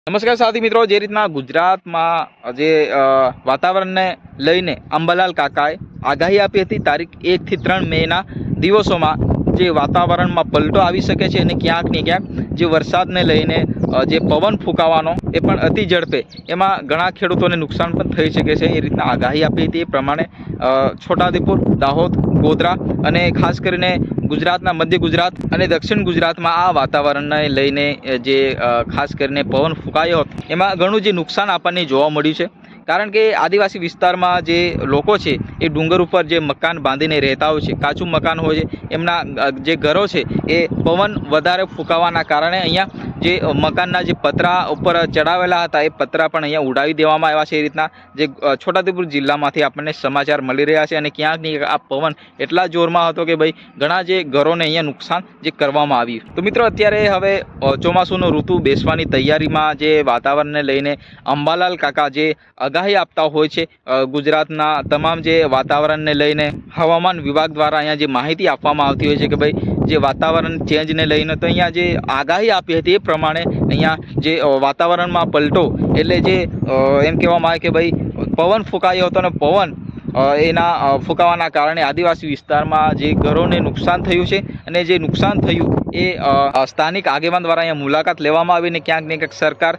નમસ્કાર સાથી મિત્રો, જે રીતના ગુજરાતમાં જે વાતાવરણને લઈને અંબાલાલ કાકાએ આગાહી આપી હતી તારીખ 1 થી 3 મેના દિવસોમાં જે વાતાવરણમાં પલટો આવી શકે છે અને ક્યાંક ને ક્યાંક જે વરસાદને લઈને જે પવન ફૂંકાવાનો એ પણ અતિ ઝડપે એમાં ઘણા ખેડૂતોને નુકસાન પણ થઈ શકે છે. એ રીતના આગાહી આપી હતી. એ પ્રમાણે છોટાઉદેપુર, દાહોદ, ગોધરા અને ખાસ કરીને ગુજરાતના મધ્ય ગુજરાત અને દક્ષિણ ગુજરાતમાં આ વાતાવરણને લઈને જે ખાસ કરીને પવન ફૂંકાયો હતો એમાં ઘણું જે નુકસાન આપણને જોવા મળ્યું છે. કારણ કે આદિવાસી વિસ્તારમાં જે લોકો છે એ ડુંગર ઉપર જે મકાન બાંધીને રહેતા હોય છે, કાચું મકાન હોય છે, એમના જે ઘરો છે એ પવન વધારે ફૂંકાવાના કારણે અહીંયા જે મકાનના જે પતરા ઉપર ચડાવેલા હતા એ પતરા પણ અહીંયા ઉડાવી દેવામાં આવ્યા છે. એ રીતના જે છોટાઉદેપુર જિલ્લામાંથી આપણને સમાચાર મળી રહ્યા છે અને ક્યાંક ને આ પવન એટલા જોરમાં હતો કે ભાઈ ઘણા જે ઘરોને અહીંયા નુકસાન જે કરવામાં આવ્યું. તો મિત્રો, અત્યારે હવે ચોમાસુનો ઋતુ બેસવાની તૈયારીમાં જે વાતાવરણને લઈને અંબાલાલ કાકા જે આગાહી આપતા હોય છે, ગુજરાતના તમામ જે વાતાવરણને લઈને હવામાન વિભાગ દ્વારા અહીંયા જે માહિતી આપવામાં આવતી હોય છે કે ભાઈ જે વાતાવરણ ચેન્જને લઈને તો અહીંયા જે આગાહી આપી હતી એ પ્રમાણે અહીંયા જે વાતાવરણમાં પલટો એટલે જે એમ કહેવામાં આવે કે ભાઈ પવન ફૂંકાયો હતો અને પવન એના ફૂંકાવાના કારણે આદિવાસી વિસ્તારમાં જે ઘરોને નુકસાન થયું છે અને જે નુકસાન થયું એ સ્થાનિક આગેવાન દ્વારા અહીંયા મુલાકાત લેવામાં આવીને ક્યાંક ને ક્યાંક સરકાર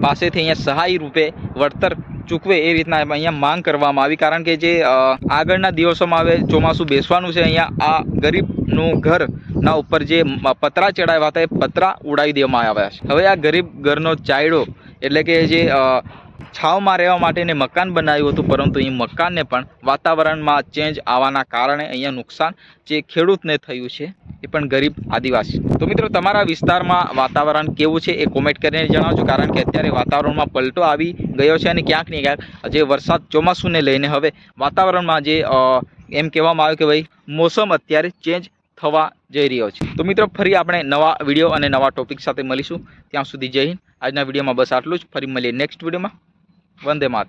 પાસેથી અહીંયા સહાય રૂપે વળતર ચૂકવે એ રીતના અહીંયા માંગ કરવામાં આવી. કારણ કે જે આગળના દિવસોમાં હવે ચોમાસું બેસવાનું છે, અહીંયા આ ગરીબનું ઘરના ઉપર જે પતરા ચડાવ્યા હતા એ પતરા ઉડાવી દેવામાં આવ્યા છે. હવે આ ગરીબ ઘરનો ચાયડો એટલે કે જે છાવમાં રહેવા માટેને મકાન બનાવ્યું હતું, પરંતુ એ મકાનને પણ વાતાવરણમાં ચેન્જ આવવાના કારણે અહીંયા નુકસાન જે ખેડૂતને થયું છે એ પણ ગરીબ આદિવાસી. તો મિત્રો, તમારા વિસ્તારમાં વાતાવરણ કેવું છે એ કોમેન્ટ કરીને જણાવજો. કારણ કે અત્યારે વાતાવરણમાં પલટો આવી ગયો છે અને ક્યાંક ને ક્યાંક જે વરસાદ ચોમાસુને લઈને હવે વાતાવરણમાં જે એમ કહેવામાં આવે કે ભાઈ મોસમ અત્યારે ચેન્જ થવા જઈ રહ્યો છે. તો મિત્રો, ફરી આપણે નવા વિડીયો અને નવા ટોપિક સાથે મળીશું. ત્યાં સુધી જય હિન્દ. આજના વિડીયોમાં બસ આટલું જ. ફરી મળીએ નેક્સ્ટ વિડીયોમાં. વંદે માતરમ.